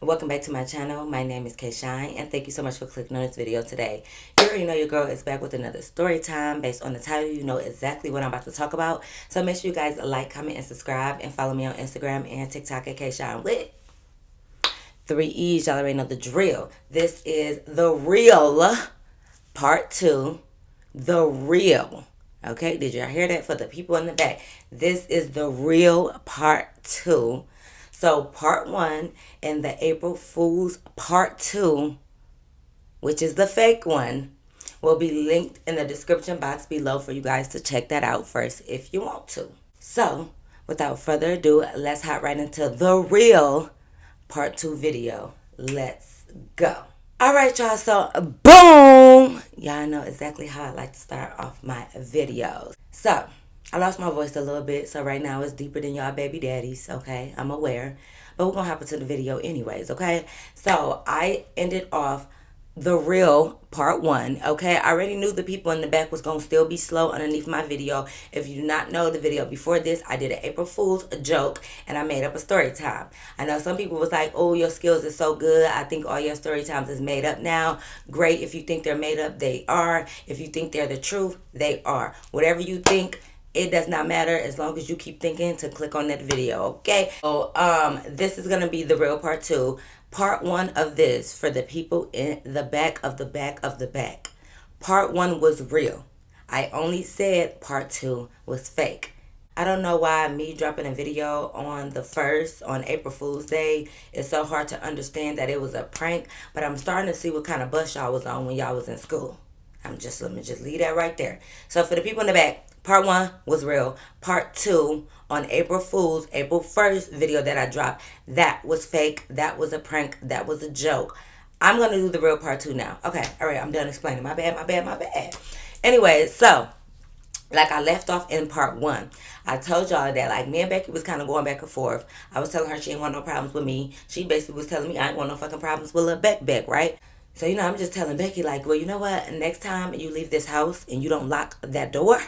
Welcome back to my channel. My name is K-Shine, and thank you so much for clicking on this video today. You already know your girl is back with another story time. Based on the title, you know exactly what I'm about to talk about. So make sure you guys like, comment, and subscribe, and follow me on Instagram and TikTok at K-Shine with 3 E's. Y'all already know the drill. This is The Real Part 2. The Real. Okay, did y'all hear that? For the people in the back, this is The Real Part 2. So part 1 and the April Fool's part 2, which is the fake one, will be linked in the description box below for you guys to check that out first if you want to. So without further ado, let's hop right into the real part 2 video. Let's go. All right, y'all, so boom! Y'all know exactly how I like to start off my videos. So I lost my voice a little bit, so right now it's deeper than y'all baby daddies, okay? I'm aware. But we're going to hop into the video anyways, okay? So I ended off The Real Part 1, okay? I already knew the people in the back was going to still be slow underneath my video. If you do not know the video before this, I did an April Fool's joke, and I made up a story time. I know some people was like, oh, your skills are so good. I think all your story times is made up now. Great. If you think they're made up, they are. If you think they're the truth, they are. Whatever you think, it does not matter as long as you keep thinking to click on that video, okay? So this is gonna be the real part 2. Part 1 of this for the people in the back of the back of the back. Part 1 was real. I only said part 2 was fake. I don't know why me dropping a video on the 1st, on April Fool's Day, is so hard to understand that it was a prank, but I'm starting to see what kind of bus y'all was on when y'all was in school. Let me just leave that right there. So for the people in the back, part 1 was real. Part 2 on April Fool's, April 1st video that I dropped, that was fake. That was a prank. That was a joke. I'm going to do the real part 2 now. Okay, all right, I'm done explaining. My bad. Anyway, so like I left off in part 1, I told y'all that like me and Becky was kind of going back and forth. I was telling her she didn't want no problems with me. She basically was telling me I didn't want no fucking problems with Lil Beck, right? So, you know, I'm just telling Becky, like, well, you know what? Next time you leave this house and you don't lock that door,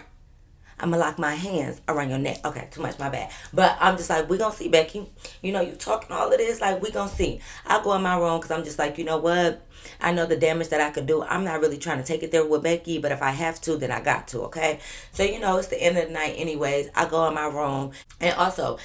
I'm going to lock my hands around your neck. Okay, too much, my bad. But I'm just like, we going to see, Becky. You know, you talking all of this, like, we going to see. I go in my room because I'm just like, you know what? I know the damage that I could do. I'm not really trying to take it there with Becky, but if I have to, then I got to, okay? So, you know, it's the end of the night anyways. I go in my room. And also,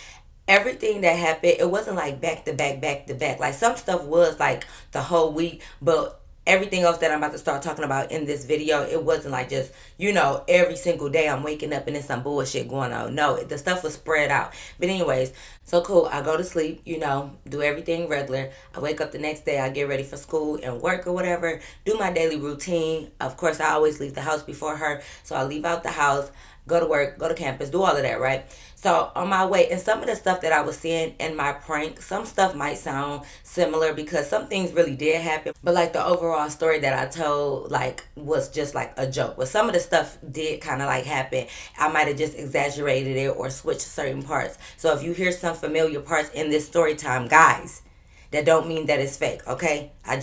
everything that happened, it wasn't like back to back. Like some stuff was like the whole week, but everything else that I'm about to start talking about in this video, it wasn't like just, you know, every single day I'm waking up and there's some bullshit going on. No, the stuff was spread out. But anyways, so cool. I go to sleep, you know, do everything regular. I wake up the next day, I get ready for school and work or whatever, do my daily routine. Of course, I always leave the house before her, so I leave out the house, go to work, go to campus, do all of that, right? So on my way, and some of the stuff that I was seeing in my prank, some stuff might sound similar because some things really did happen. But like the overall story that I told, like, was just like a joke. But some of the stuff did kind of like happen. I might have just exaggerated it or switched certain parts. So if you hear some familiar parts in this story time, guys, that don't mean that it's fake, okay? I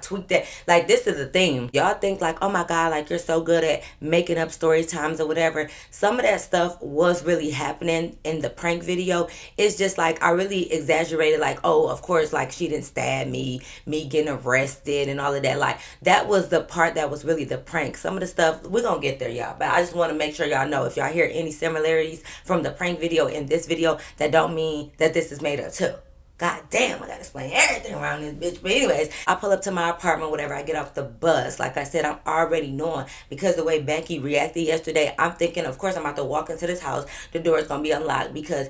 tweaked that. Like, this is the thing. Y'all think like, oh my God, like you're so good at making up story times or whatever. Some of that stuff was really happening in the prank video. It's just like, I really exaggerated like, oh, of course, like she didn't stab me getting arrested and all of that. Like, that was the part that was really the prank. Some of the stuff, we're gonna get there, y'all. But I just want to make sure y'all know if y'all hear any similarities from the prank video in this video, that don't mean that this is made up too. God damn, I gotta explain everything around this bitch. But anyways, I pull up to my apartment, whatever. I get off the bus. Like I said, I'm already knowing because the way Becky reacted yesterday, I'm thinking, of course, I'm about to walk into this house. The door is gonna be unlocked because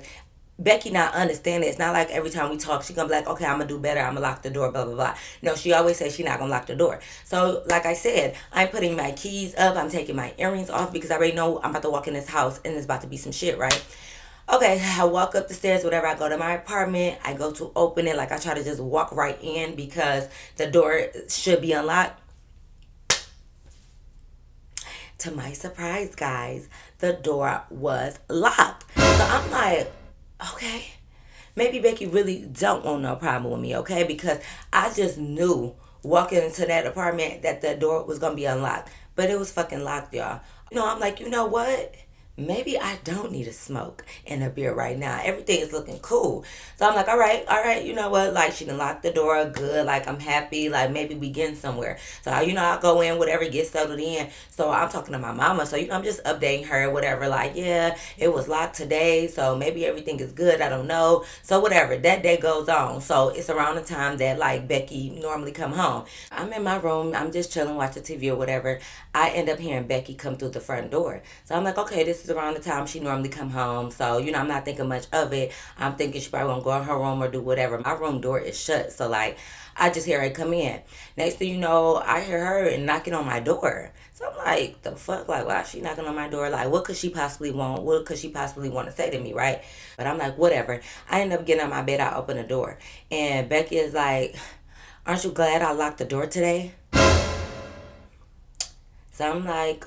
Becky not understanding. It's not like every time we talk, she gonna be like, okay, I'm gonna do better. I'm gonna lock the door, blah, blah, blah. No, she always says she not gonna lock the door. So, like I said, I'm putting my keys up. I'm taking my earrings off because I already know I'm about to walk in this house and there's about to be some shit, right? Okay, I walk up the stairs, whatever. I go to my apartment. I go to open it. Like, I try to just walk right in because the door should be unlocked. To my surprise, guys, the door was locked. So I'm like, okay, maybe Becky really don't want no problem with me, okay? Because I just knew walking into that apartment that the door was going to be unlocked. But it was fucking locked, y'all. You know, I'm like, you know what? maybe I don't need a smoke and a beer right now. Everything is looking cool. So I'm like, all right, you know what? Like, she done locked the door good. Like, I'm happy. Like, maybe we getting somewhere. So, you know, I go in, whatever, get settled in. So I'm talking to my mama. So, you know, I'm just updating her, whatever. Like, yeah, it was locked today. So maybe everything is good. I don't know. So, whatever. That day goes on. So it's around the time that, like, Becky normally come home. I'm in my room. I'm just chilling, watching TV or whatever. I end up hearing Becky come through the front door. So I'm like, okay, this is around the time she normally come home. So, you know, I'm not thinking much of it. I'm thinking she probably won't go in her room or do whatever. My room door is shut. So, like, I just hear her come in. Next thing you know, I hear her knocking on my door. So I'm like, the fuck? Like, why is she knocking on my door? Like, what could she possibly want? What could she possibly want to say to me, right? But I'm like, whatever. I end up getting out of my bed. I open the door. And Becky is like, aren't you glad I locked the door today? So I'm like,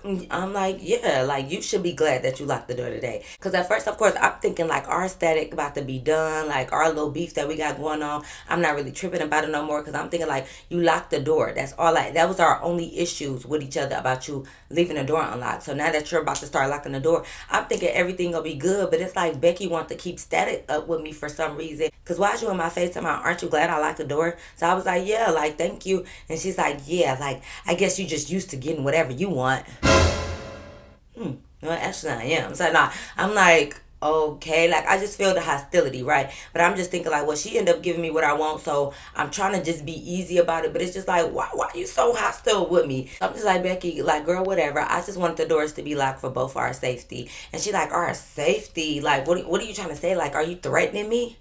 yeah, like you should be glad that you locked the door today. Cause at first, of course, I'm thinking like our static about to be done, like our little beef that we got going on. I'm not really tripping about it no more. Cause I'm thinking like you locked the door. That's all. Like that was our only issues with each other about you leaving the door unlocked. So now that you're about to start locking the door, I'm thinking everything gonna be good. But it's like Becky wants to keep static up with me for some reason. Cause why is you in my face talking about, aren't you glad I locked the door? So I was like, yeah, like thank you. And she's like, yeah, like I guess you just used to getting whatever you want. No, actually I am. So nah, I'm like, okay, like I just feel the hostility, right? But I'm just thinking like, well, she ended up giving me what I want, so I'm trying to just be easy about it. But it's just like, why are you so hostile with me? So I'm just like, Becky, like, girl, whatever. I just want the doors to be locked for both our safety. And she like, our safety? Like, what are you trying to say? Like, are you threatening me?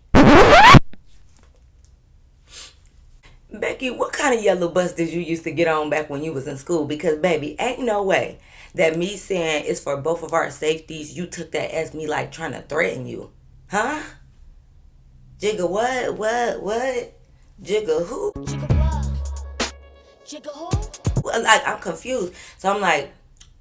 Becky, what kind of yellow bus did you used to get on back when you was in school? Because baby, ain't no way that me saying it's for both of our safeties, you took that as me like trying to threaten you. Huh? Jigga what? What? Jigga who? Jigga what? Jigga who? Well, like I'm confused. So I'm like,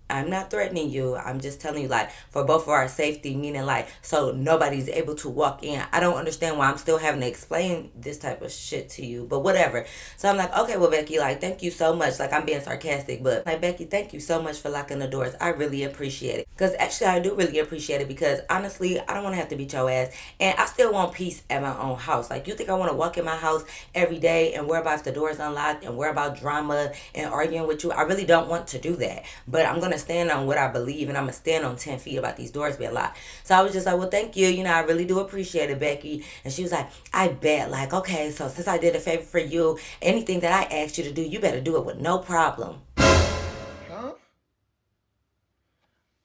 I'm not threatening you. I'm just telling you, like, for both of our safety, meaning, like, so nobody's able to walk in. I don't understand why I'm still having to explain this type of shit to you, but whatever. So I'm like, okay, well, Becky, like, thank you so much. Like, I'm being sarcastic, but, like, Becky, thank you so much for locking the doors. I really appreciate it. Because, actually, I do really appreciate it because, honestly, I don't want to have to beat your ass. And I still want peace at my own house. Like, you think I want to walk in my house every day and worry about if the door's unlocked and worry about drama and arguing with you? I really don't want to do that. But I'm going to stand on what I believe, and I'm gonna stand on 10 feet about these doors being locked. So I was just like, well, thank you. You know, I really do appreciate it, Becky. And she was like, I bet. Like, okay, so since I did a favor for you, anything that I asked you to do, you better do it with no problem. Huh?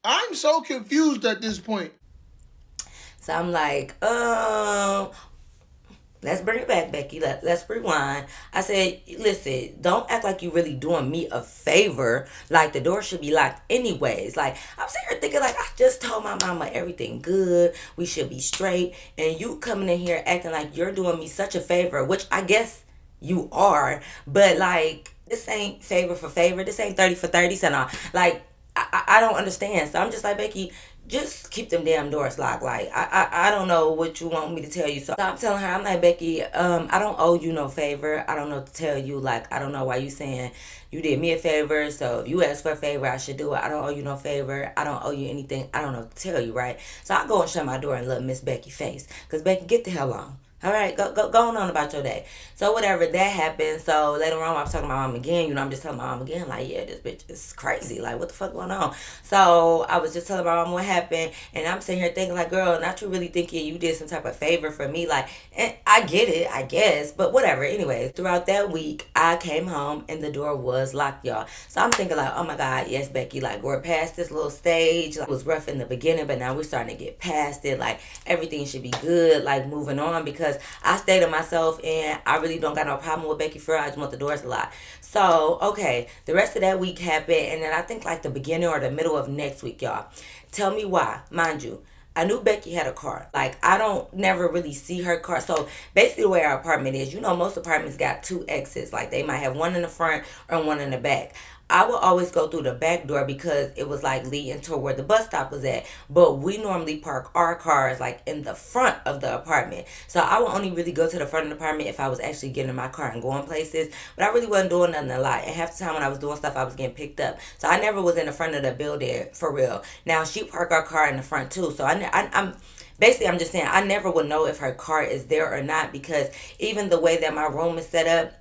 I'm so confused at this point. So I'm like, let's bring it back, Becky. Let's rewind. I said, listen, don't act like you really doing me a favor. Like, the door should be locked anyways. Like, I'm sitting here thinking, like, I just told my mama everything good. We should be straight. And you coming in here acting like you're doing me such a favor, which I guess you are. But, like, this ain't favor for favor. This ain't 30 for 30. So, no, like, I don't understand. So I'm just like, Becky, just keep them damn doors locked. Like, I don't know what you want me to tell you. So I'm telling her, I'm like, Becky, I don't owe you no favor. I don't know what to tell you. Like, I don't know why you saying you did me a favor. So if you ask for a favor, I should do it. I don't owe you no favor. I don't owe you anything. I don't know what to tell you, right? So I go and shut my door and look Miss Becky face. Because, Becky, get the hell on. All right, go on about your day. So whatever, that happened. So later on, I was talking to my mom again. You know, I'm just telling my mom again, like, yeah, this bitch is crazy. Like, what the fuck going on? So I was just telling my mom what happened, and I'm sitting here thinking, like, girl, not you really thinking you did some type of favor for me? Like, and I get it, I guess, but whatever. Anyway, throughout that week, I came home and the door was locked, y'all. So I'm thinking, like, oh my God, yes, Becky, like, we're past this little stage. Like, it was rough in the beginning, but now we're starting to get past it. Like, everything should be good. Like, moving on because I stayed to myself and I really don't got no problem with Becky for real. I just want the doors locked. So, okay, the rest of that week happened, and then I think like the beginning or the middle of next week, y'all. Tell me why. Mind you, I knew Becky had a car. Like, I don't never really see her car. So, basically the way our apartment is, you know, most apartments got two exits. Like, they might have one in the front or one in the back. I would always go through the back door because it was like leading to where the bus stop was at. But we normally park our cars like in the front of the apartment. So I would only really go to the front of the apartment if I was actually getting in my car and going places. But I really wasn't doing nothing a lot. And half the time when I was doing stuff, I was getting picked up. So I never was in the front of the building for real. Now she parked our car in the front too. So I'm basically, I'm just saying, I never would know if her car is there or not because even the way that my room is set up,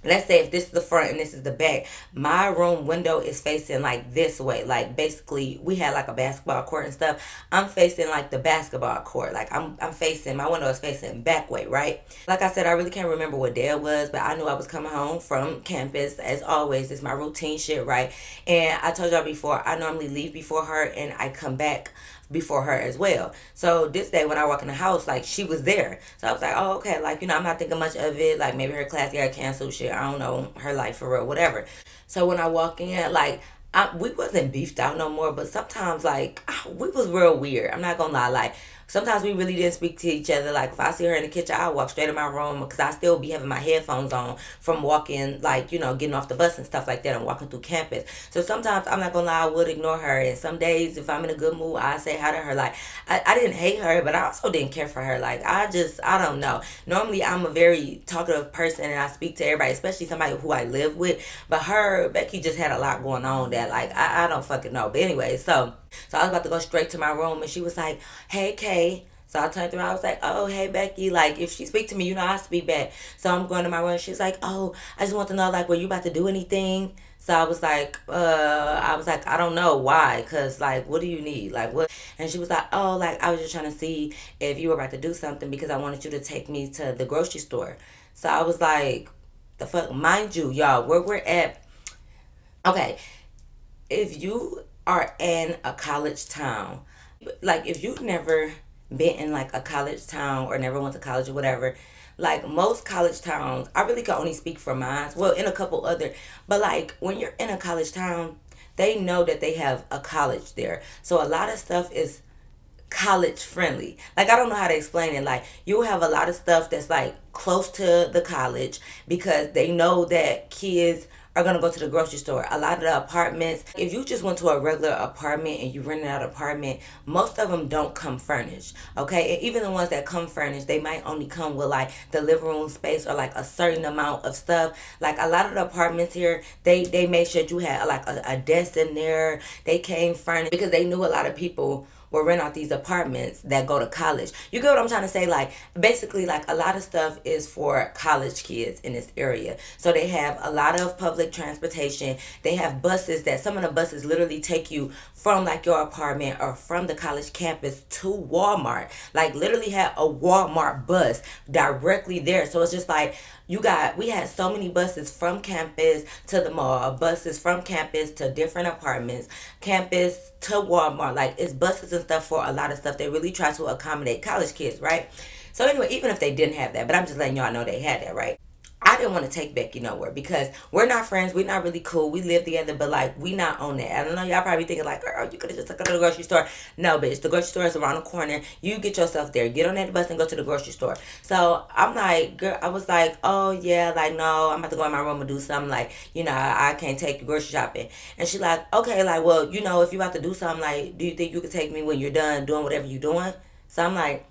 let's say if this is the front and this is the back, my room window is facing like this way. Like basically we had like a basketball court and stuff. I'm facing like the basketball court. Like I'm facing, my window is facing back way, right? Like I said, I really can't remember what day it was, but I knew I was coming home from campus. As always, it's my routine shit, right? And I told y'all before, I normally leave before her and I come back before her as well. So this day when I walk in the house, like she was there. So I was like, oh, okay, like, I'm not thinking much of it. Like maybe her class got canceled, shit. I don't know, her life for real, whatever. So when I walk in, like, we wasn't beefed out no more, but sometimes like we was real weird. I'm not gonna lie, like sometimes we really didn't speak to each other. Like if I see her in the kitchen, I walk straight in my room because I still be having my headphones on from walking, like getting off the bus and stuff like that and walking through campus. So sometimes I'm not gonna lie, I would ignore her. And some days, if I'm in a good mood, I say hi to her. Like I didn't hate her, but I also didn't care for her. Like I don't know. Normally I'm a very talkative person and I speak to everybody, especially somebody who I live with. But Becky just had a lot going on that like I don't fucking know. But anyway, so I was about to go straight to my room and she was like, hey Kay. So I turned around, I was like, oh, hey, Becky. Like, if she speak to me, I speak back. So I'm going to my room. She's like, oh, I just want to know, like, were you about to do anything? So I was like, I don't know why. Because, like, what do you need? Like, what? And she was like, oh, like, I was just trying to see if you were about to do something because I wanted you to take me to the grocery store. So I was like, the fuck? Mind you, y'all, where we're at. Okay, if you are in a college town, like if you've never been in like a college town or never went to college or whatever, like most college towns, I really can only speak for mine. Well, in a couple other, but like when you're in a college town, they know that they have a college there. So a lot of stuff is college friendly. Like I don't know how to explain it. Like you have a lot of stuff that's like close to the college because they know that kids are gonna go to the grocery store. A lot of the apartments, if you just went to a regular apartment and you rented out an apartment, most of them don't come furnished. Okay, and even the ones that come furnished, they might only come with like the living room space or like a certain amount of stuff. Like a lot of the apartments here, they made sure you had like a desk in there. They came furnished because they knew a lot of people will rent out these apartments that go to college. You get what I'm trying to say? Like basically like a lot of stuff is for college kids in this area. So they have a lot of public transportation. They have buses that some of the buses literally take you from like your apartment or from the college campus to Walmart. Like literally have a Walmart bus directly there. So it's just like we had so many buses from campus to the mall, buses from campus to different apartments, campus to Walmart. Like it's buses and stuff for a lot of stuff. They really try to accommodate college kids, right? So anyway, even if they didn't have that, but I'm just letting y'all know they had that, right? I didn't want to take Becky nowhere because we're not friends. We're not really cool. We live together, but like we not on that. I don't know. Y'all probably thinking like, girl, you could have just took her to the grocery store. No, bitch. The grocery store is around the corner. You get yourself there. Get on that bus and go to the grocery store. So I'm like, girl, I was like, oh yeah, like no, I'm about to go in my room and do something. Like, I can't take you grocery shopping. And she like, okay, like, well, if you about to do something, like, do you think you could take me when you're done doing whatever you're doing? So I'm like,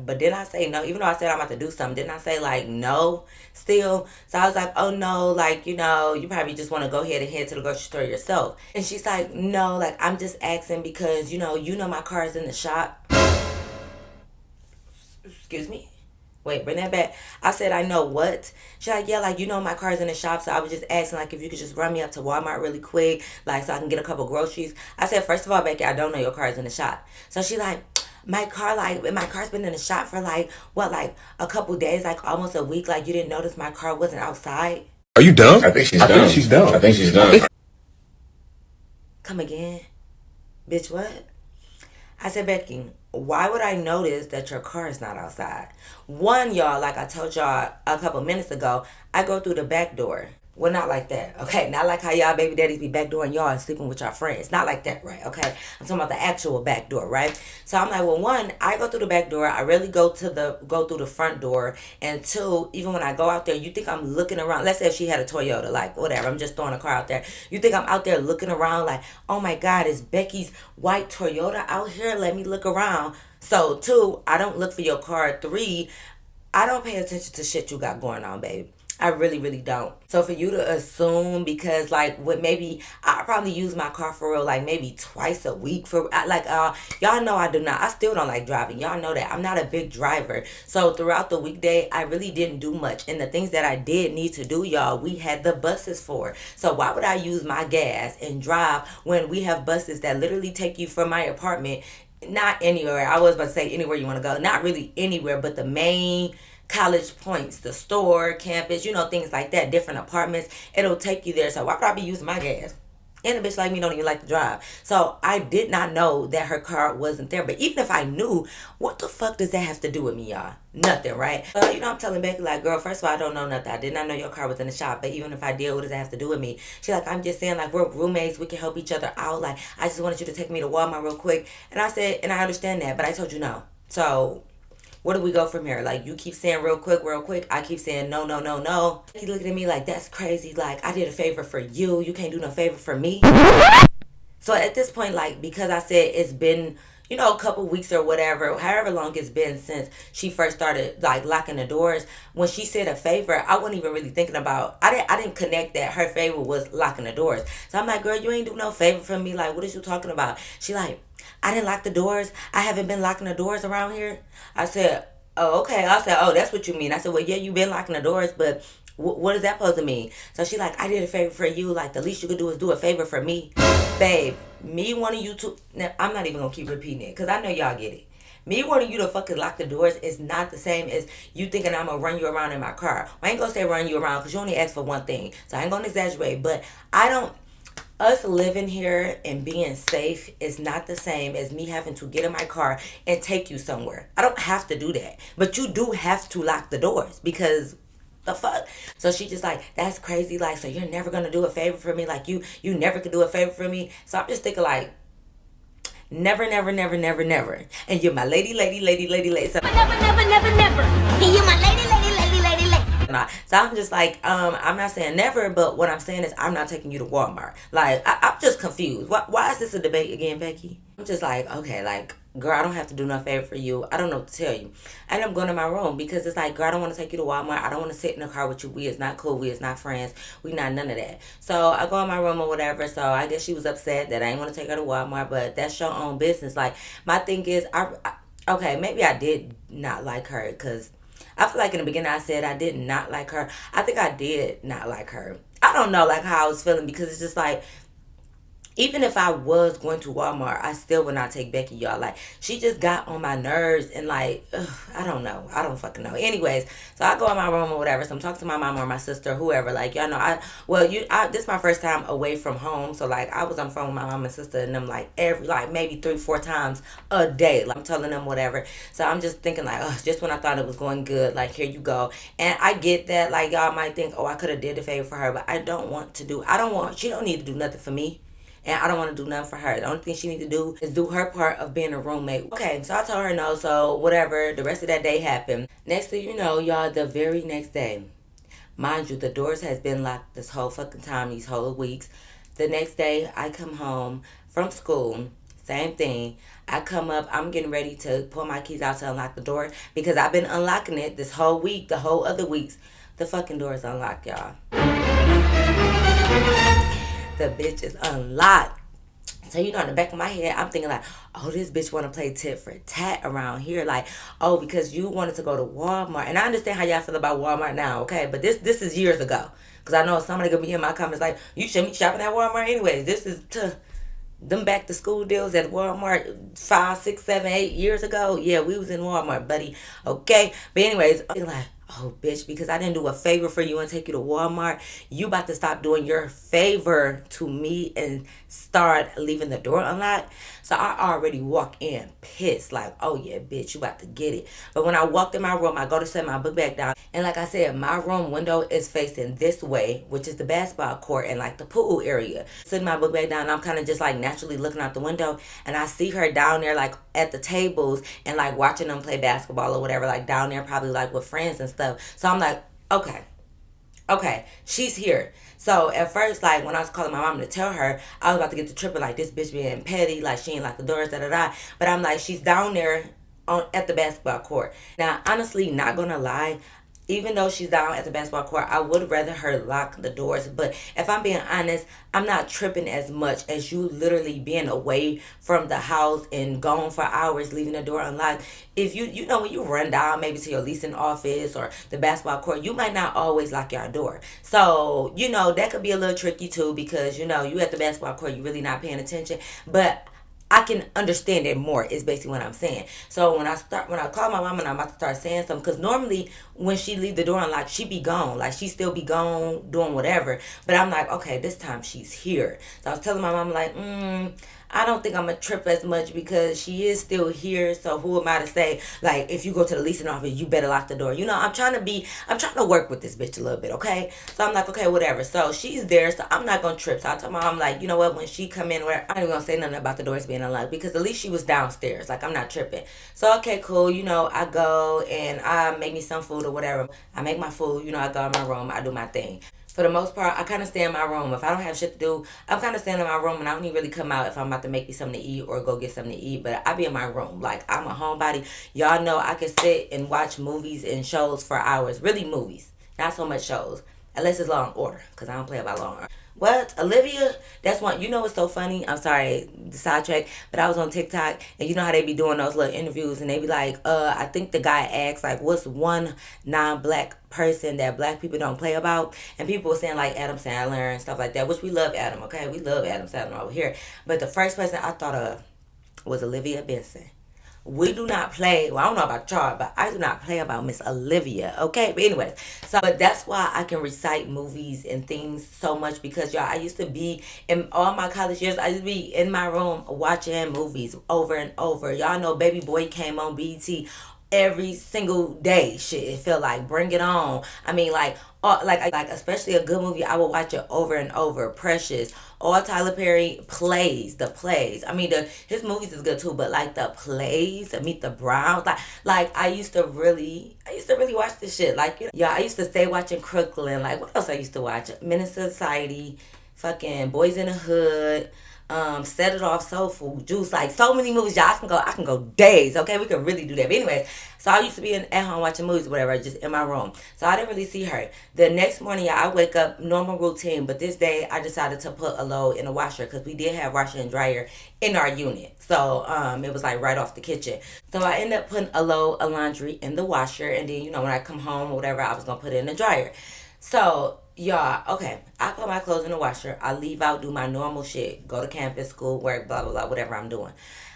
but didn't I say no? Even though I said I'm about to do something, didn't I say like no still? So I was like, oh no, like, you probably just want to go ahead and head to the grocery store yourself. And she's like, no, like I'm just asking because, my car is in the shop. Excuse me? Wait, bring that back. I said, I know what? She's like, yeah, like, my car's in the shop, so I was just asking, like, if you could just run me up to Walmart really quick, like, so I can get a couple groceries. I said, first of all, Becky, I don't know your car's in the shop. So she's like, my car's been in the shop for, like, what, like, a couple days, like, almost a week, like, you didn't notice my car wasn't outside? Are you dumb? I think she's dumb. Come again? Bitch, what? I said, Becky, why would I notice that your car is not outside? One, y'all, like I told y'all a couple minutes ago, I go through the back door. Well, not like that, okay? Not like how y'all baby daddies be backdooring y'all and sleeping with y'all friends. Not like that, right? Okay? I'm talking about the actual back door, right? So I'm like, well, one, I go through the back door. I really go through the front door. And two, even when I go out there, you think I'm looking around. Let's say if she had a Toyota, like whatever. I'm just throwing a car out there. You think I'm out there looking around like, oh my God, is Becky's white Toyota out here? Let me look around. So two, I don't look for your car. Three, I don't pay attention to shit you got going on, babe. I really, really don't. So for you to assume, because like what maybe I probably use my car for real like maybe twice a week for like y'all know I do not. I still don't like driving. Y'all know that I'm not a big driver. So throughout the weekday, I really didn't do much. And the things that I did need to do, y'all, we had the buses for. So why would I use my gas and drive when we have buses that literally take you from my apartment? Not anywhere. I was about to say anywhere you want to go. Not really anywhere, but the main college points, the store, campus, things like that, different apartments. It'll take you there. So why would I be using my gas? And a bitch like me don't even like to drive. So I did not know that her car wasn't there. But even if I knew, what the fuck does that have to do with me, y'all? Nothing, right? I'm telling Becky, like, girl, first of all, I don't know nothing. I did not know your car was in the shop. But even if I did, what does that have to do with me? She's like, I'm just saying, like, we're roommates. We can help each other out. Like, I just wanted you to take me to Walmart real quick. And I said, and I understand that. But I told you no. So where do we go from here? Like, you keep saying real quick. I keep saying no, no, no, no. He looking at me like, that's crazy. Like, I did a favor for you. You can't do no favor for me. So at this point, like, because I said it's been, a couple weeks or whatever, however long it's been since she first started, like, locking the doors, when she said a favor, I wasn't even really thinking about, I didn't connect that her favor was locking the doors. So I'm like, girl, you ain't do no favor for me. Like, what is you talking about? She like, I didn't lock the doors. I haven't been locking the doors around here. I said, oh, okay. I said, oh, that's what you mean. I said, well, yeah, you've been locking the doors, but what is that supposed to mean? So she like, I did a favor for you. Like, the least you could do is do a favor for me. Babe, me wanting you to, now, I'm not even going to keep repeating it because I know y'all get it. Me wanting you to fucking lock the doors is not the same as you thinking I'm going to run you around in my car. I ain't going to say run you around because you only asked for one thing. So I ain't going to exaggerate. But us living here and being safe is not the same as me having to get in my car and take you somewhere. I don't have to do that. But you do have to lock the doors because the fuck? So she just like, that's crazy. Like, so you're never going to do a favor for me? Like, you never could do a favor for me? So I'm just thinking like, never, never, never, never, never. And you're my lady. So, Never. And you're my lady. so I'm just like, I'm not saying never, but what I'm saying is I'm not taking you to Walmart. Like, I'm just confused. Why is this a debate again, Becky? I'm just like, okay, like, girl, I don't have to do no favor for you. I don't know what to tell you. I end up going to my room because it's like, girl, I don't want to take you to Walmart. I don't want to sit in the car with you. We is not cool. We is not friends. We not none of that. So I go in my room or whatever. So I guess she was upset that I didn't want to take her to Walmart, but that's your own business. Like, my thing is, okay, maybe I did not like her because I feel like in the beginning I said I did not like her. I think I did not like her. I don't know like how I was feeling because it's just like, even if I was going to Walmart, I still would not take Becky, y'all. Like, she just got on my nerves and like, I don't know. I don't fucking know. Anyways, so I go in my room or whatever. So I'm talking to my mom or my sister, whoever. Like, y'all know, this is my first time away from home. So like, I was on the phone with my mom and sister and them like maybe 3-4 times a day. Like, I'm telling them whatever. So I'm just thinking like, just when I thought it was going good, like, here you go. And I get that, like, y'all might think, oh, I could have did a favor for her, but she don't need to do nothing for me. And I don't want to do nothing for her. The only thing she needs to do is do her part of being a roommate. Okay, so I told her no, so whatever. The rest of that day happened. Next thing you know, y'all, the very next day, mind you, the doors has been locked this whole fucking time, these whole weeks. The next day, I come home from school. Same thing. I come up, I'm getting ready to pull my keys out to unlock the door because I've been unlocking it this whole week, the whole other weeks. The fucking door is unlocked, y'all. The bitch is unlocked. So, in the back of my head, I'm thinking like, oh, this bitch want to play tit for tat around here. Like, oh, because you wanted to go to Walmart. And I understand how y'all feel about Walmart now, okay? But this is years ago. Because I know somebody going to be in my comments like, you shouldn't be shopping at Walmart anyways. This is them back to school deals at Walmart 5, 6, 7, 8 years ago. Yeah, we was in Walmart, buddy. Okay? But anyways, I'm like, Oh, bitch, because I didn't do a favor for you and take you to Walmart, you about to stop doing your favor to me and start leaving the door unlocked. So I already walk in pissed, like, oh yeah, bitch, you about to get it. But when I walked in my room, I go to set my book back down. And like I said, my room window is facing this way, which is the basketball court and like the pool area. Setting my book back down, I'm kind of just like naturally looking out the window, and I see her down there like at the tables and like watching them play basketball or whatever, like down there probably like with friends and stuff. So I'm like, okay, she's here. So at first, like when I was calling my mom to tell her, I was about to get to tripping like this bitch being petty, like she ain't like the doors, da da da. But I'm like, she's down there on at the basketball court. Now, honestly, not gonna lie, even though she's down at the basketball court, I would rather her lock the doors. But if I'm being honest, I'm not tripping as much as you literally being away from the house and gone for hours, leaving the door unlocked. If you know, when you run down maybe to your leasing office or the basketball court, you might not always lock your door. So, that could be a little tricky too, because you at the basketball court, you really not paying attention. But I can understand it more is basically what I'm saying. So when I call my mom and I'm about to start saying something, because normally when she leave the door unlocked, she be gone, like she still be gone doing whatever. But I'm like, okay, this time she's here. So I was telling my mom like, I don't think I'm gonna trip as much because she is still here. So who am I to say, like, if you go to the leasing office, you better lock the door. I'm trying to work with this bitch a little bit, okay? So I'm like, okay, whatever. So she's there, so I'm not gonna trip. So I told my mom, like, you know what, when she come in, where I ain't even gonna say nothing about the doors being unlocked because at least she was downstairs. Like, I'm not tripping. So okay, cool. I go and I make me some food or whatever. I make my food. I go in my room. I do my thing. For the most part, I kind of stay in my room. If I don't have shit to do, I'm kind of staying in my room, and I don't even really come out if I'm about to make me something to eat or go get something to eat. But I be in my room. Like, I'm a homebody. Y'all know I can sit and watch movies and shows for hours. Really movies. Not so much shows. Unless it's Law and Order, because I don't play about Law and Order. What? Olivia? That's one. You know what's so funny? I'm sorry, the sidetrack, but I was on TikTok, and you know how they be doing those little interviews, and they be like, I think the guy asked, like, what's one non-black person that black people don't play about? And people were saying, like, Adam Sandler and stuff like that, which we love Adam, okay? We love Adam Sandler over here. But the first person I thought of was Olivia Benson. We do not play. Well, I don't know about y'all, but I do not play about Miss Olivia. Okay, but anyways, but that's why I can recite movies and things so much because y'all, I used to be in all my college years. I used to be in my room watching movies over and over. Y'all know Baby Boy came on BT every single day. Shit, it felt like Bring It On. I mean, like especially a good movie, I would watch it over and over. Precious, all Tyler Perry plays, the plays. I mean, his movies is good too, but like the plays, Meet the Browns, like I used to really watch this shit. Like, yeah, I used to stay watching Crooklyn. Like, what else I used to watch? Menace to Society, fucking Boys in the Hood. Set It Off, Soul Food, Juice, like so many movies, y'all. I can go days, okay? We can really do that. But anyways, so I used to be at home watching movies, whatever, just in my room. So I didn't really see her. The next morning, y'all, I wake up, normal routine, but this day I decided to put a load in the washer because we did have washer and dryer in our unit. So it was like right off the kitchen. So I ended up putting a load of laundry in the washer, and then when I come home or whatever, I was gonna put it in the dryer. So y'all, okay, I put my clothes in the washer. I leave out, do my normal shit, go to campus, school, work, blah, blah, blah, whatever I'm doing.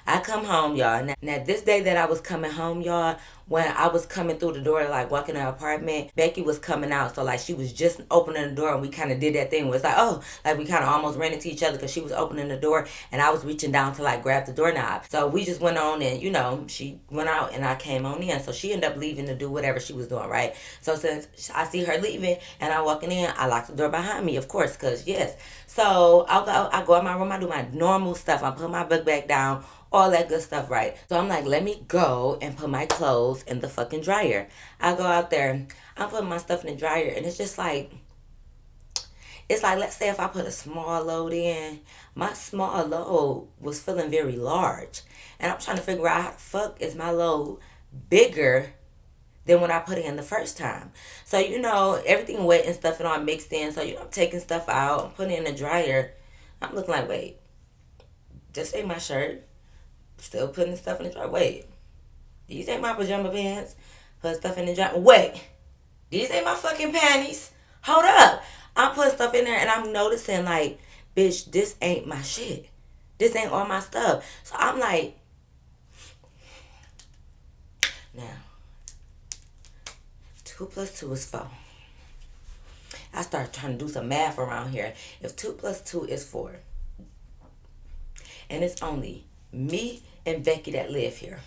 I come home, y'all. Now, this day that I was coming home, y'all, when I was coming through the door, like walking in the apartment, Becky was coming out. So, like, she was just opening the door, and we kind of did that thing where it's like, oh, like we kind of almost ran into each other because she was opening the door, and I was reaching down to, like, grab the doorknob. So, we just went on, and, she went out, and I came on in. So, she ended up leaving to do whatever she was doing, right? So, since I see her leaving, and I'm walking in, I lock the door behind me, of course, because, yes. So, I go in my room, I do my normal stuff. I put my book back down, all that good stuff, right? So I'm like, let me go and put my clothes in the fucking dryer. I go out there, I'm putting my stuff in the dryer, and it's just like, let's say if I put a small load in, my small load was feeling very large. And I'm trying to figure out how the fuck is my load bigger than when I put it in the first time. So, everything wet and stuff and all mixed in. So, I'm taking stuff out, I'm putting it in the dryer. I'm looking like, wait, this ain't my shirt. Still putting the stuff in the dryer. Wait, these ain't my pajama pants. Put stuff in the dryer. Wait, these ain't my fucking panties. Hold up. I'm putting stuff in there and I'm noticing like, bitch, this ain't my shit. This ain't all my stuff. So I'm like, now, 2 plus 2 is 4. I started trying to do some math around here. If 2 plus 2 is 4, and it's only me and Becky that live here,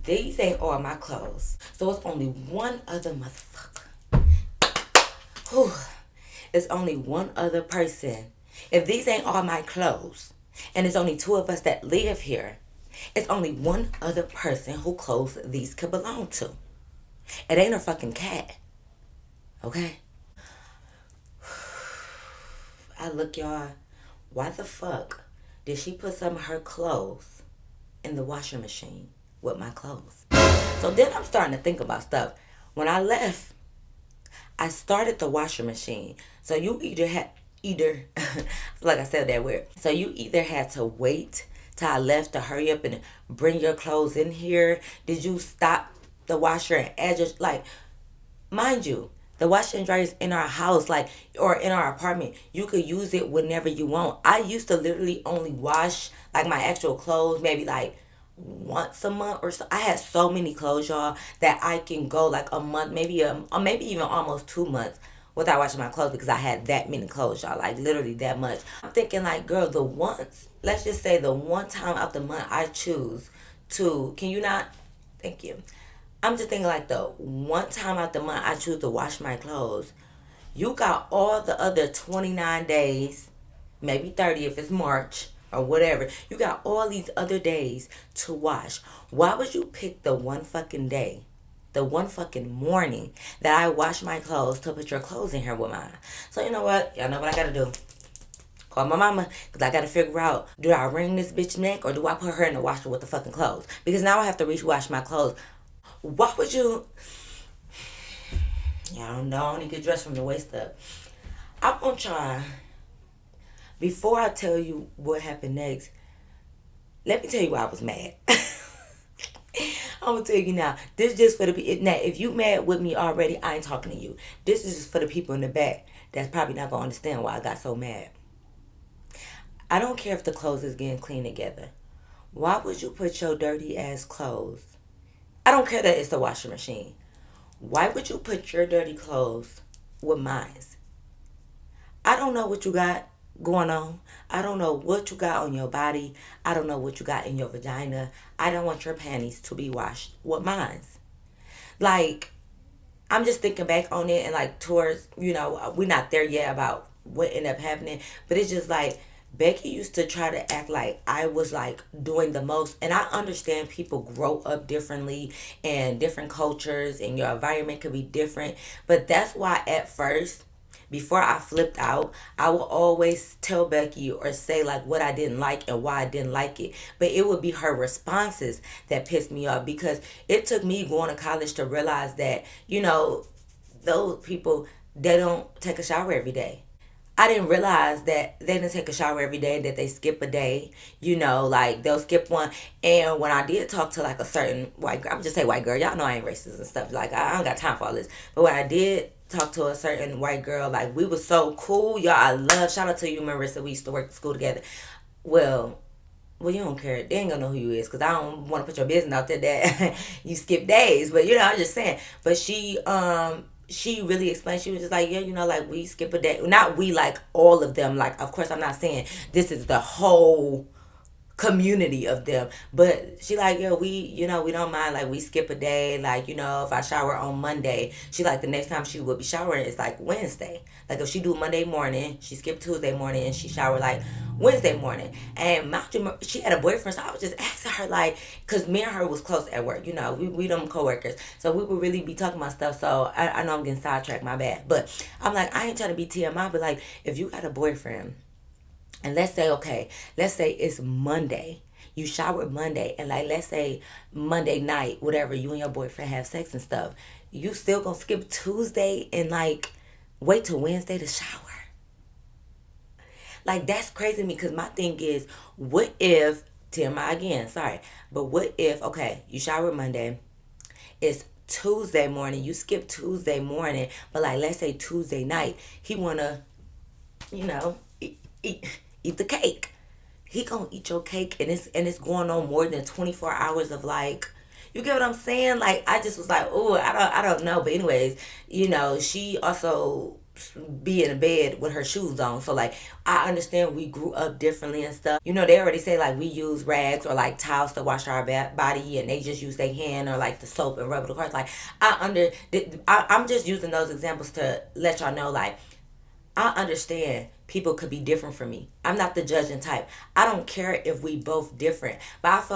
these ain't all my clothes. So it's only one other motherfucker. Whew. It's only one other person. If these ain't all my clothes, and it's only 2 of us that live here, it's only one other person who clothes these could belong to. It ain't a fucking cat. Okay? I look, y'all, why the fuck did she put some of her clothes in the washing machine with my clothes? So then I'm starting to think about stuff. When I left, I started the washing machine. So you either like I said that weird. So you either had to wait till I left to hurry up and bring your clothes in here. Did you stop the washer and add your, like, mind you, the washer and dryer is in our house, like, or in our apartment. You could use it whenever you want. I used to literally only wash, like, my actual clothes maybe, like, once a month or so. I had so many clothes, y'all, that I can go, like, a month, maybe even almost 2 months without washing my clothes because I had that many clothes, y'all, like, literally that much. I'm thinking, like, girl, let's just say the one time out the month I choose to, can you not? Thank you. I'm just thinking, like, the one time out the month I choose to wash my clothes. You got all the other 29 days, maybe 30 if it's March or whatever. You got all these other days to wash. Why would you pick the one fucking day, the one fucking morning that I wash my clothes to put your clothes in here with mine? So you know what? Y'all know what I gotta do. Call my mama, because I got to figure out, do I wring this bitch neck or do I put her in the washer with the fucking clothes? Because now I have to rewash my clothes. What would you... Y'all know I only get dressed from the waist up. I'm going to try, before I tell you what happened next, let me tell you why I was mad. I'm going to tell you now. This is just for the people. Now, if you mad with me already, I ain't talking to you. This is just for the people in the back that's probably not going to understand why I got so mad. I don't care if the clothes is getting clean together. Why would you put your dirty ass clothes? I don't care that it's the washing machine. Why would you put your dirty clothes with mine? I don't know what you got going on. I don't know what you got on your body. I don't know what you got in your vagina. I don't want your panties to be washed with mine. Like, I'm just thinking back on it and, like, towards, we're not there yet about what ended up happening. But it's just like, Becky used to try to act like I was, like, doing the most. And I understand people grow up differently and different cultures and your environment could be different. But that's why at first, before I flipped out, I would always tell Becky or say, like, what I didn't like and why I didn't like it. But it would be her responses that pissed me off, because it took me going to college to realize that, those people, they don't take a shower every day. I didn't realize that they didn't take a shower every day, that they skip a day, like they'll skip one. And when I did talk to, like, a certain white girl, I'm just say white girl, y'all know I ain't racist and stuff. Like, I don't got time for all this. But when I did talk to a certain white girl, like, we was so cool, y'all. I love, shout out to you, Marissa. We used to work at school together. Well, you don't care. They ain't gonna know who you is, because I don't want to put your business out there that you skip days. But, I'm just saying. But she really explained. She was just like, yeah, like, we skip a day. Not we, like, all of them. Like, of course, I'm not saying this is the whole community of them, but she like, yeah, we we don't mind, like, we skip a day, like, if I shower on Monday, she like, the next time she would be showering is like Wednesday. Like, if she do Monday morning, she skip Tuesday morning and she shower like Wednesday morning. And she had a boyfriend, so I was just asking her, like, because me and her was close at work, we them co-workers, so we would really be talking about stuff. So I know I'm getting sidetracked, my bad, but I'm like, I ain't trying to be TMI, but, like, if you got a boyfriend and let's say it's Monday, you showered Monday, and, like, let's say Monday night, whatever, you and your boyfriend have sex and stuff, you still gonna skip Tuesday and, like, wait till Wednesday to shower? Like, that's crazy to me, because my thing is, what if, TMI again, sorry, but what if, okay, you showered Monday, it's Tuesday morning, you skip Tuesday morning, but, like, let's say Tuesday night, he wanna, eat the cake. He gonna eat your cake, and it's going on more than 24 hours of, like, You get what I'm saying? Like, I just was like, oh, I don't know. But anyways, she also be in a bed with her shoes on. So like, I understand we grew up differently and stuff. They already say like we use rags or like towels to wash our body, and they just use their hand or like the soap and rub it across. Like, I'm just using those examples to let y'all know, like, I understand people could be different from me. I'm not the judging type. I don't care if we both different. But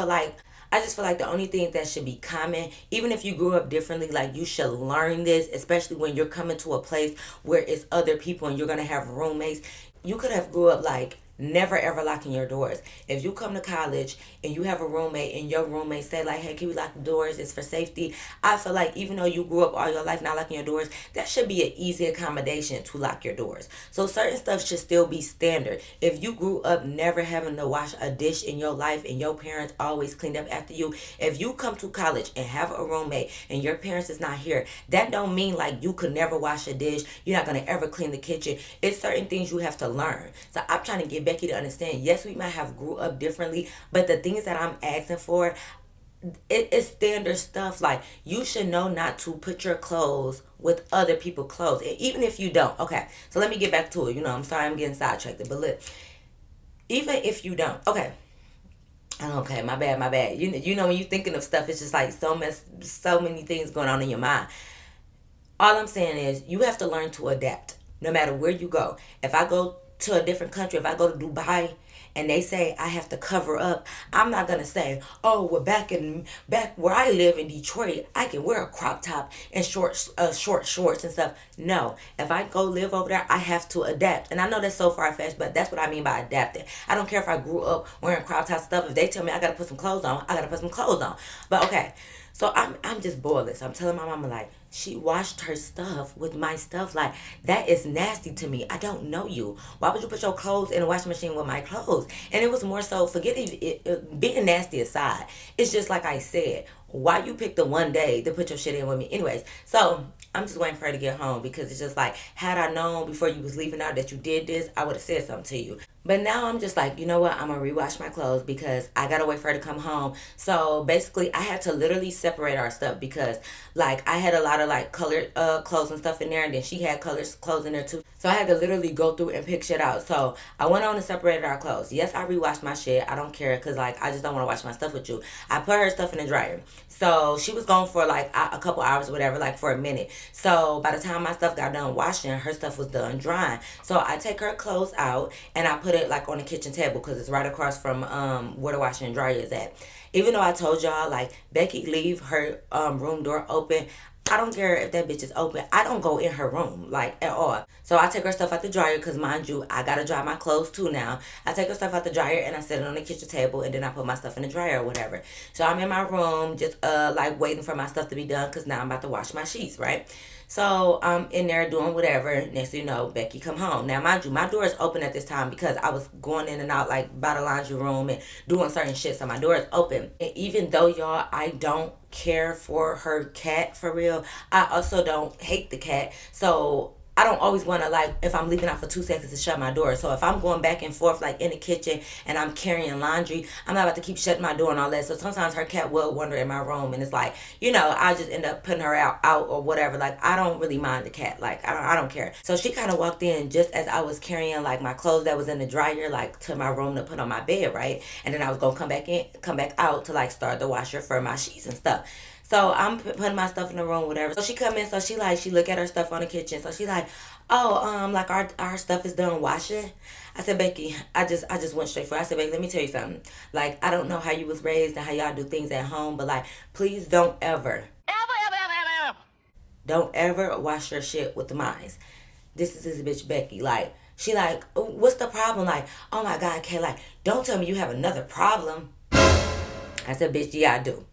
I just feel like the only thing that should be common, even if you grew up differently, like, you should learn this, especially when you're coming to a place where it's other people and you're gonna have roommates. You could have grew up like never ever locking your doors. If you come to college and you have a roommate and your roommate say like, hey, can we lock the doors, it's for safety, I feel like even though you grew up all your life not locking your doors, that should be an easy accommodation to lock your doors. So certain stuff should still be standard. If you grew up never having to wash a dish in your life and your parents always cleaned up after you, if you come to college and have a roommate and your parents is not here, that don't mean like you could never wash a dish, you're not going to ever clean the kitchen. It's certain things you have to learn. So I'm trying to get Becky to understand, yes, we might have grew up differently, but the things that I'm asking for, it's standard stuff. Like, you should know not to put your clothes with other people's clothes, and even if you don't. Okay, so let me get back to it. I'm sorry I'm getting sidetracked, but look, even if you don't, okay, my bad. When you're thinking of stuff, it's just like so many things going on in your mind. All I'm saying is you have to learn to adapt no matter where you go. If I go to a different country, if I go to Dubai and they say I have to cover up, I'm not gonna say, oh, well, back where I live in Detroit, I can wear a crop top and short shorts and stuff. No, if I go live over there, I have to adapt. And I know that's so far fetched, but that's what I mean by adapting. I don't care if I grew up wearing crop top stuff. If they tell me I gotta put some clothes on, I gotta put some clothes on. But okay, so I'm just bored. So I'm telling my mama, like, she washed her stuff with my stuff. Like, that is nasty to me. I don't know you. Why would you put your clothes in a washing machine with my clothes? And it was more so, forget being nasty aside. It's just like I said, why you pick the one day to put your shit in with me? Anyways, so I'm just waiting for her to get home, because it's just like, had I known before you was leaving out that you did this, I would have said something to you. But now I'm just like, you know what? I'm going to rewash my clothes because I got to wait for her to come home. So basically, I had to literally separate our stuff because, like, I had a lot of, like, colored clothes and stuff in there. And then she had colored clothes in there, too. So I had to literally go through and pick shit out. So I went on and separated our clothes. Yes, I rewashed my shit. I don't care because, like, I just don't want to wash my stuff with you. I put her stuff in the dryer. So she was gone for, like, a couple hours or whatever, like, for a minute. So by the time my stuff got done washing, her stuff was done drying. So I take her clothes out and I put it like on the kitchen table because it's right across from where the washer and dryer is at. Even though I told y'all, like, Becky leave her room door open, I don't care if that bitch is open. I don't go in her room, like, at all. So I take her stuff out the dryer because, mind you, I got to dry my clothes too now. I take her stuff out the dryer and I set it on the kitchen table and then I put my stuff in the dryer or whatever. So I'm in my room just, like, waiting for my stuff to be done because now I'm about to wash my sheets, right? So I'm in there doing whatever. Next thing you know, Becky come home. Now, mind you, my door is open at this time because I was going in and out, like, by the laundry room and doing certain shit. So my door is open. And even though, y'all, I don't care for her cat for real, I also don't hate the cat. So I don't always want to, like, if I'm leaving out for 2 seconds to shut my door. So if I'm going back and forth, like, in the kitchen and I'm carrying laundry, I'm not about to keep shutting my door and all that. So sometimes her cat will wander in my room and it's like, I just end up putting her out or whatever. Like, I don't really mind the cat. Like, I don't care. So she kind of walked in just as I was carrying, like, my clothes that was in the dryer, like, to my room to put on my bed, right? And then I was going to come back out to, like, start the washer for my sheets and stuff. So I'm putting my stuff in the room, whatever. So she come in, so she look at her stuff on the kitchen. So she like, oh, like, our stuff is done washing. I said, Becky, I just went straight for it. I said, Becky, let me tell you something. Like, I don't know how you was raised and how y'all do things at home, but, like, please don't ever wash your shit with the mines. This is this bitch Becky. Like, she like, oh, what's the problem? Like, oh my God, Kay, like, don't tell me you have another problem. I said, bitch, yeah, I do.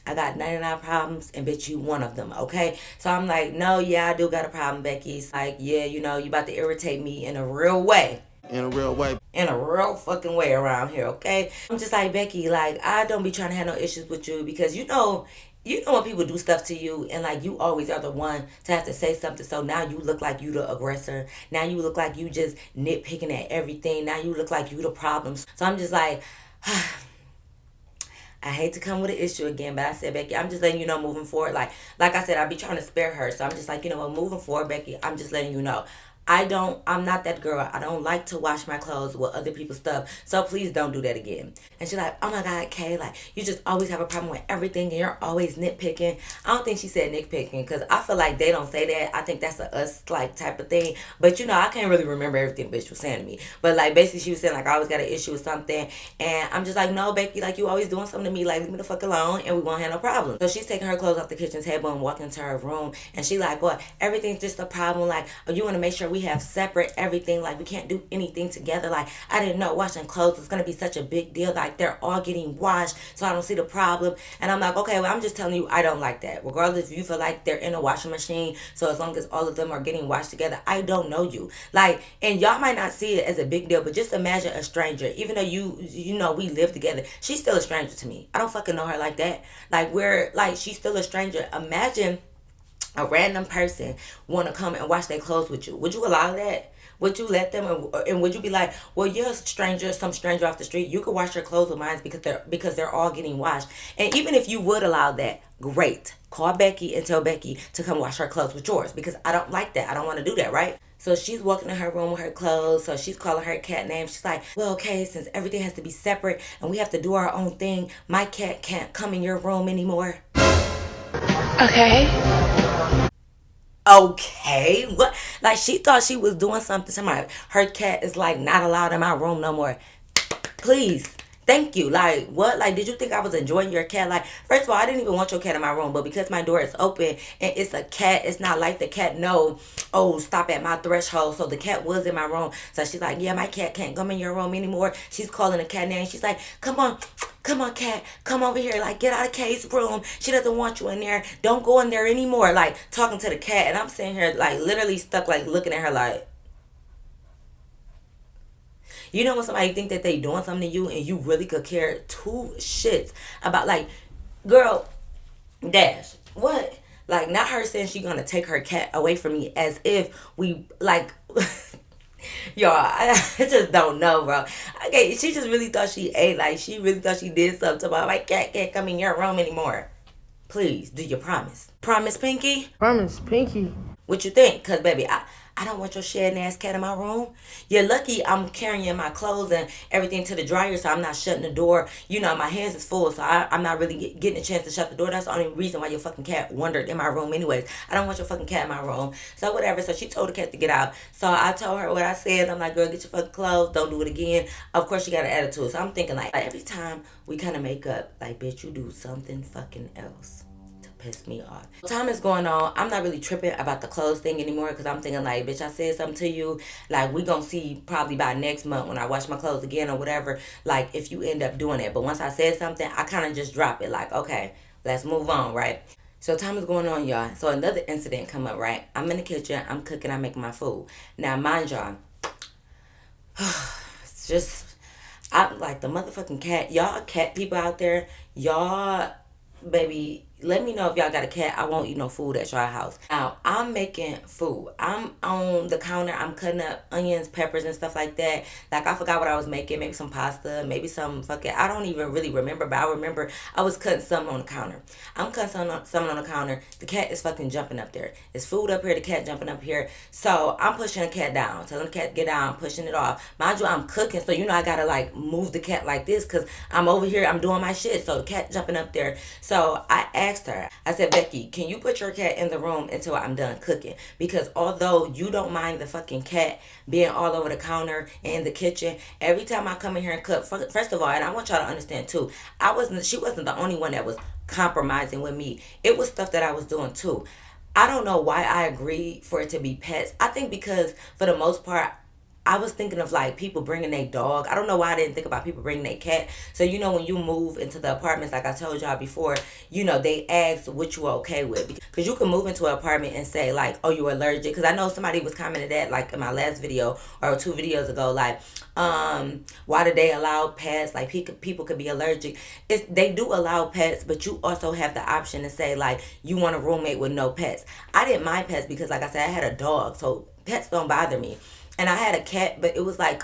I got 99 problems and bitch, you one of them, okay? So I'm like, no, yeah, I do got a problem, Becky. It's like, yeah, you about to irritate me in a real way. In a real way. In a real fucking way around here, okay? I'm just like, Becky, like, I don't be trying to have no issues with you because you know when people do stuff to you and, like, you always are the one to have to say something. So now you look like you the aggressor. Now you look like you just nitpicking at everything. Now you look like you the problem. So I'm just like, I I hate to come with an issue again, but I said, Becky, I'm just letting you know moving forward. Like I said, I be trying to spare her. So I'm just like, you know what, moving forward, Becky, I'm just letting you know. I'm not that girl. I don't like to wash my clothes with other people's stuff. So please don't do that again. And she's like, oh my God, Kay, like, you just always have a problem with everything and you're always nitpicking. I don't think she said nitpicking because I feel like they don't say that. I think that's a us, like, type of thing. But, you know, I can't really remember everything the bitch was saying to me. But, like, basically she was saying, like, I always got an issue with something. And I'm just like, no, Becky, like, you always doing something to me. Like, leave me the fuck alone and we won't have no problem. So she's taking her clothes off the kitchen table and walking into her room. And she like, what? Everything's just a problem. Like, oh, you want to make sure we have separate everything, like we can't do anything together. Like, I didn't know washing clothes was gonna be such a big deal. Like, they're all getting washed, so I don't see the problem. And I'm like, okay, well, I'm just telling you, I don't like that. Regardless if you feel like they're in a washing machine, so as long as all of them are getting washed together, I don't know you. Like, and y'all might not see it as a big deal, but just imagine a stranger. Even though you know we live together, she's still a stranger to me. I don't fucking know her like that. Like, she's still a stranger. Imagine a random person want to come and wash their clothes with you. Would you allow that? Would you let them, and would you be like, well, you're a stranger, some stranger off the street, you could wash your clothes with mine because they're all getting washed. And even if you would allow that, great. Call Becky and tell Becky to come wash her clothes with yours because I don't like that. I don't want to do that, right? So she's walking in her room with her clothes. So she's calling her cat name. She's like, well, okay, since everything has to be separate and we have to do our own thing, my cat can't come in your room anymore. Okay. Okay, what? Like, she thought she was doing something to my. Her cat is like not allowed in my room no more. Please, thank you. Like, what? Like, did you think I was enjoying your cat? Like, first of all, I didn't even want your cat in my room, but because my door is open and it's a cat, it's not like the cat know, oh, stop at my threshold. So the cat was in my room. So she's like, yeah, my cat can't come in your room anymore. She's calling the cat name. She's like, come on, cat, come over here. Like, get out of Kay's room. She doesn't want you in there. Don't go in there anymore. Like, talking to the cat. And I'm sitting here, like, literally stuck, like, looking at her like, you know when somebody think that they doing something to you and you really could care two shits about, like, girl, Dash, what? Like, not her saying she gonna take her cat away from me as if we, like, y'all, I just don't know, bro. Okay, she just really thought she ate, like, she really thought she did something about my cat can't come in your room anymore. Please, do your promise. Promise, Pinky? Promise, Pinky. What you think? Because, baby, I don't want your shedding ass cat in my room. You're lucky I'm carrying my clothes and everything to the dryer, so I'm not shutting the door. You know, my hands is full, so I'm not really getting a chance to shut the door. That's the only reason why your fucking cat wandered in my room anyways. I don't want your fucking cat in my room. So whatever. So she told the cat to get out. So I told her what I said. I'm like, girl, get your fucking clothes. Don't do it again. Of course, she got an attitude. So I'm thinking, like, every time we kind of make up, like, bitch, you do something fucking else. Piss me off. Time is going on. I'm not really tripping about the clothes thing anymore because I'm thinking like, bitch, I said something to you. Like, we gonna see probably by next month when I wash my clothes again or whatever, like, if you end up doing it. But once I said something, I kind of just drop it. Like, okay, let's move on, right? So time is going on, y'all. So another incident come up, right? I'm in the kitchen. I'm cooking. I'm making my food. Now, mind y'all, it's just, I'm like the motherfucking cat. Y'all cat people out there, y'all, baby, let me know if y'all got a cat. I won't eat no food at y'all house. Now, I'm making food. I'm on the counter. I'm cutting up onions, peppers, and stuff like that. Like, I forgot what I was making. Maybe some pasta. Maybe some fucking... I don't even really remember, but I remember I was cutting something on the counter. I'm cutting something on the counter. The cat is fucking jumping up there. There's food up here. The cat jumping up here. So, I'm pushing the cat down. Telling the cat to get down. Pushing it off. Mind you, I'm cooking. So, you know, I gotta, like, move the cat like this because I'm over here. I'm doing my shit. So, the cat jumping up there. So, I asked her. I said, Becky, can you put your cat in the room until I'm done cooking? Because although you don't mind the fucking cat being all over the counter and in the kitchen, every time I come in here and cook, first of all, and I want y'all to understand too, she wasn't the only one that was compromising with me. It was stuff that I was doing too. I don't know why I agreed for it to be pets. I think because for the most part, I was thinking of like people bringing their dog. I don't know why I didn't think about people bringing their cat. So, you know, when you move into the apartments, like I told y'all before, you know, they ask what you are okay with. Because you can move into an apartment and say like, oh, you're allergic. Because I know somebody was commenting that like in my last video or 2 videos ago, like, why do they allow pets? Like, people could be allergic. They do allow pets, but you also have the option to say like, you want a roommate with no pets. I didn't mind pets because like I said, I had a dog. So pets don't bother me. And I had a cat, but it was like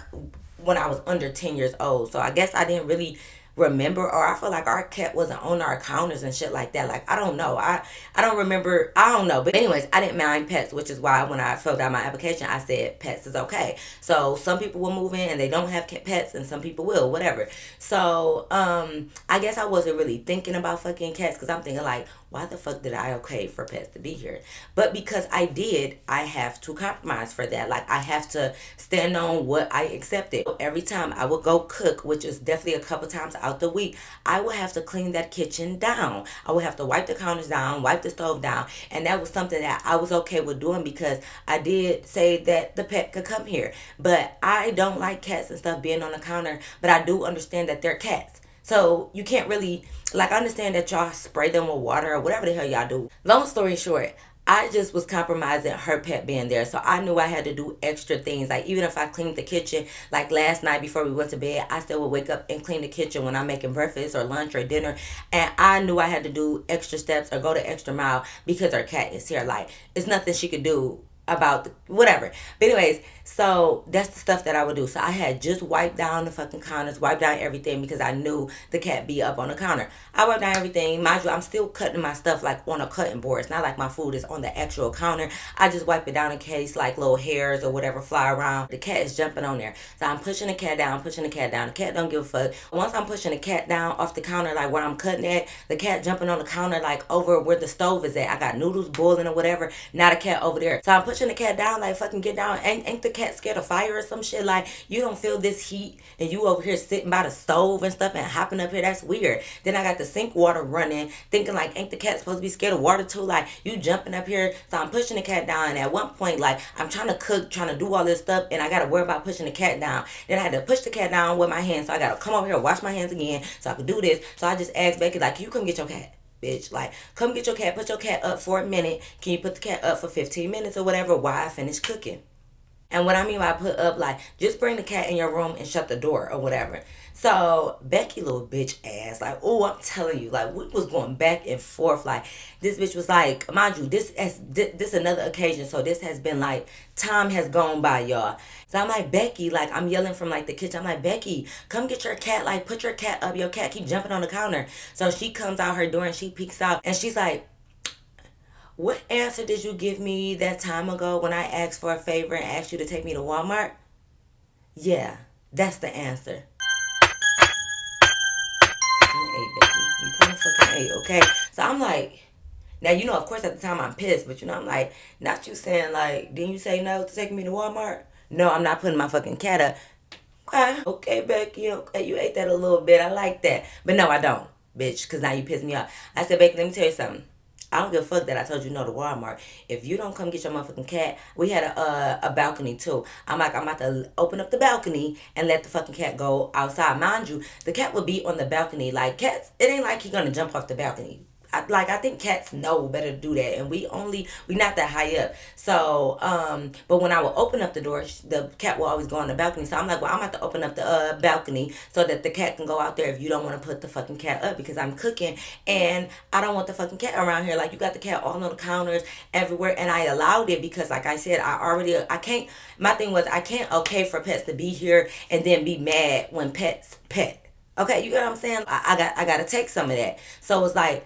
when I was under 10 years old. So I guess I didn't really remember, or I feel like our cat wasn't on our counters and shit like that. Like, I don't know. I don't remember. I don't know. But anyways, I didn't mind pets, which is why when I filled out my application, I said pets is okay. So some people will move in and they don't have pets, and some people will, whatever. So I guess I wasn't really thinking about fucking cats, because I'm thinking like, why the fuck did I okay for pets to be here? But because I did, I have to compromise for that. Like, I have to stand on what I accepted. Every time I would go cook, which is definitely a couple times out the week, I would have to clean that kitchen down. I would have to wipe the counters down, wipe the stove down. And that was something that I was okay with doing, because I did say that the pet could come here. But I don't like cats and stuff being on the counter, but I do understand that they're cats. So you can't really, like, I understand that y'all spray them with water or whatever the hell y'all do. Long story short, I just was compromising her pet being there. So I knew I had to do extra things. Like, even if I cleaned the kitchen, like last night before we went to bed, I still would wake up and clean the kitchen when I'm making breakfast or lunch or dinner. And I knew I had to do extra steps or go the extra mile because her cat is here. Like, it's nothing she could do about whatever. But anyways, so that's the stuff that I would do. So I had just wiped down the fucking counters, wiped down everything, because I knew the cat be up on the counter. I wiped down everything. Mind you, I'm still cutting my stuff like on a cutting board. It's not like my food is on the actual counter. I just wipe it down in case like little hairs or whatever fly around. The cat is jumping on there. So I'm pushing the cat down, pushing the cat down. The cat don't give a fuck. Once I'm pushing the cat down off the counter, like where I'm cutting at, the cat jumping on the counter like over where the stove is at. I got noodles boiling or whatever. Not a cat over there. So I'm pushing the cat down, like, fucking get down. Ain't the cat scared of fire or some shit? Like, you don't feel this heat and you over here sitting by the stove and stuff and hopping up here? That's weird. Then I got the sink water running, thinking like, ain't the cat supposed to be scared of water too? Like, you jumping up here. So I'm pushing the cat down, and at one point, like, I'm trying to cook, trying to do all this stuff, and I gotta worry about pushing the cat down. Then I had to push the cat down with my hands, so I gotta come over here, wash my hands again so I could do this. So I just asked Becky, like, you come get your cat, bitch. Like, come get your cat, put your cat up for a minute. Can you put the cat up for 15 minutes or whatever while I finish cooking? And what I mean by put up, like, just bring the cat in your room and shut the door or whatever. So Becky, little bitch ass, like, oh, I'm telling you, like, we was going back and forth. Like, this bitch was like, mind you, this another occasion. So this has been like, time has gone by, y'all. So I'm like, Becky, like, I'm yelling from like the kitchen. I'm like, Becky, come get your cat. Like, put your cat up. Your cat keep jumping on the counter. So she comes out her door and she peeks out and she's like, what answer did you give me that time ago when I asked for a favor and asked you to take me to Walmart? Yeah, that's the answer. You kind of ate, Becky. You kind of fucking ate, okay? So I'm like, now, you know, of course, at the time I'm pissed, but, you know, I'm like, not you saying, like, didn't you say no to taking me to Walmart? No, I'm not putting my fucking cat up. Okay, Becky, okay, you ate that a little bit. I like that. But no, I don't, bitch, because now you pissed me off. I said, Becky, let me tell you something. I don't give a fuck that I told you no to Walmart. If you don't come get your motherfucking cat, we had a balcony too. I'm like, I'm about to open up the balcony and let the fucking cat go outside. Mind you, the cat would be on the balcony. Like, cats, it ain't like he gonna jump off the balcony. I think cats know better to do that, and we not that high up. So but when I would open up the door, the cat will always go on the balcony. So I'm like, well, I'm about to open up the balcony so that the cat can go out there if you don't want to put the fucking cat up, because I'm cooking and I don't want the fucking cat around here. Like, you got the cat all on the counters everywhere, and I allowed it because, like I said, I can't. My thing was, I can't okay for pets to be here and then be mad when pets pet. Okay, you get what I'm saying? I got to take some of that. So it's like,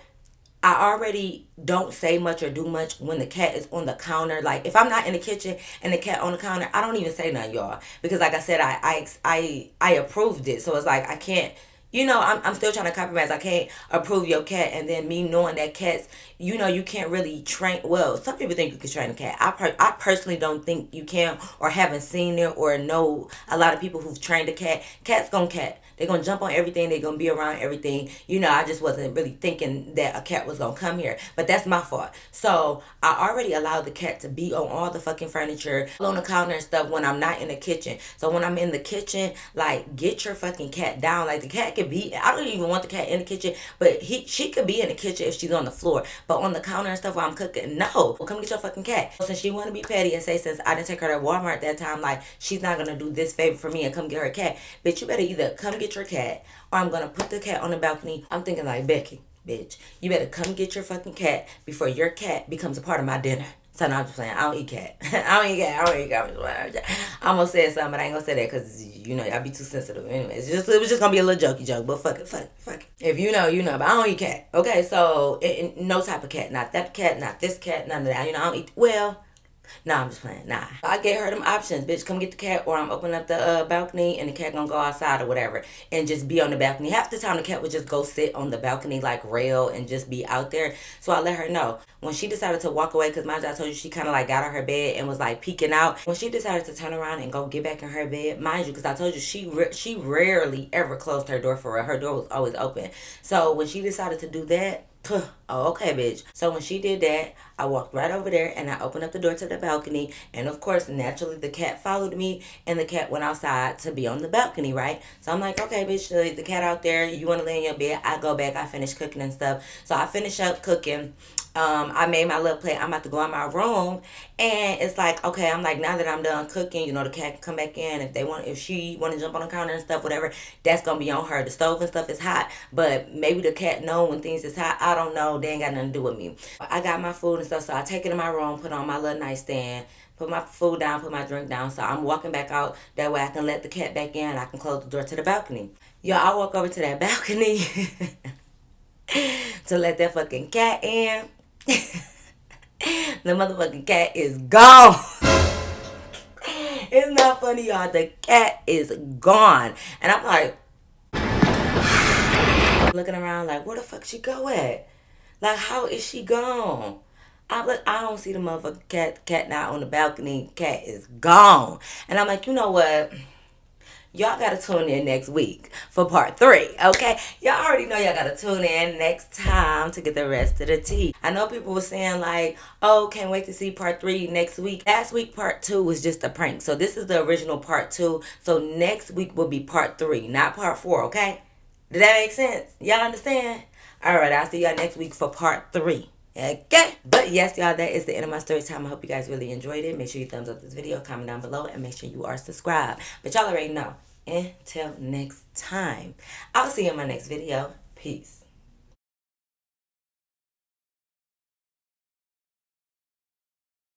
I already don't say much or do much when the cat is on the counter. Like, if I'm not in the kitchen and the cat on the counter, I don't even say nothing, y'all. Because, like I said, I approved it. So it's like, I can't, I'm still trying to compromise. I can't approve your cat and then me knowing that cats, you can't really train. Well, some people think you can train a cat. I personally don't think you can, or haven't seen it, or know a lot of people who've trained a cat. Cats gonna cat. They're going to jump on everything. They're going to be around everything. I just wasn't really thinking that a cat was going to come here. But that's my fault. So I already allowed the cat to be on all the fucking furniture, on the counter and stuff when I'm not in the kitchen. So when I'm in the kitchen, like, get your fucking cat down. Like, the cat could be, I don't even want the cat in the kitchen, but she could be in the kitchen if she's on the floor. But on the counter and stuff while I'm cooking, no. Well, come get your fucking cat. Since she want to be petty and say, since I didn't take her to Walmart that time, like, she's not going to do this favor for me and come get her cat. Bitch, you better either come get your cat, or I'm gonna put the cat on the balcony. I'm thinking like, Becky, bitch, you better come get your fucking cat before your cat becomes a part of my dinner. So now I'm just playing. I don't eat cat. I don't eat cat. I don't eat cat. I almost said something, but I ain't gonna say that because, you know, I be too sensitive. Anyways, it was just gonna be a little jokey joke, but fuck it. If you know, you know, but I don't eat cat. Okay, so no type of cat. Not that cat, not this cat, none of that. You know, I don't eat, well, nah, I'm just playing. Nah. I gave her them options. Bitch, come get the cat or I'm opening up the balcony and the cat gonna go outside or whatever and just be on the balcony. Half the time the cat would just go sit on the balcony like rail and just be out there. So I let her know. When she decided to walk away, because mind you, I told you she kind of like got out of her bed and was like peeking out. When she decided to turn around and go get back in her bed, mind you, because I told you she rarely ever closed her door for her. Her door was always open. So when she decided to do that, oh, okay, bitch. So when she did that, I walked right over there and I opened up the door to the balcony. And of course, naturally, the cat followed me and the cat went outside to be on the balcony, right? So I'm like, okay, bitch, the cat out there, you want to lay in your bed? I go back, I finish cooking and stuff. So I finish up cooking. I made my little plate. I'm about to go in my room, and it's like, okay, I'm like, now that I'm done cooking, you know, the cat can come back in if she want to jump on the counter and stuff, whatever. That's gonna be on her. The stove and stuff is hot, but maybe the cat know when things is hot. I don't know. They ain't got nothing to do with me. I got my food and stuff, so I take it in my room, put on my little nightstand, put my food down, put my drink down. So I'm walking back out. That way I can let the cat back in. I can close the door to the balcony. Yo, I walk over to that balcony to let that fucking cat in. The motherfucking cat is gone. It's not funny, y'all. The cat is gone. And I'm like, looking around like, where the fuck she go at? Like, how is she gone? I don't see the motherfucking cat. The cat not on the balcony. Cat is gone. And I'm like, you know what? Y'all gotta tune in next week for part 3, okay? Y'all already know y'all gotta tune in next time to get the rest of the tea. I know people were saying like, oh, can't wait to see part 3 next week. Last week, part 2 was just a prank. So this is the original part 2. So next week will be part 3, not part 4, okay? Did that make sense? Y'all understand? Alright, I'll see y'all next week for part 3. Okay, but yes, y'all, that is the end of my story time. I hope you guys really enjoyed it. Make sure you thumbs up this video, comment down below, and make sure you are subscribed. But y'all already know. Until next time, I'll see you in my next video. Peace.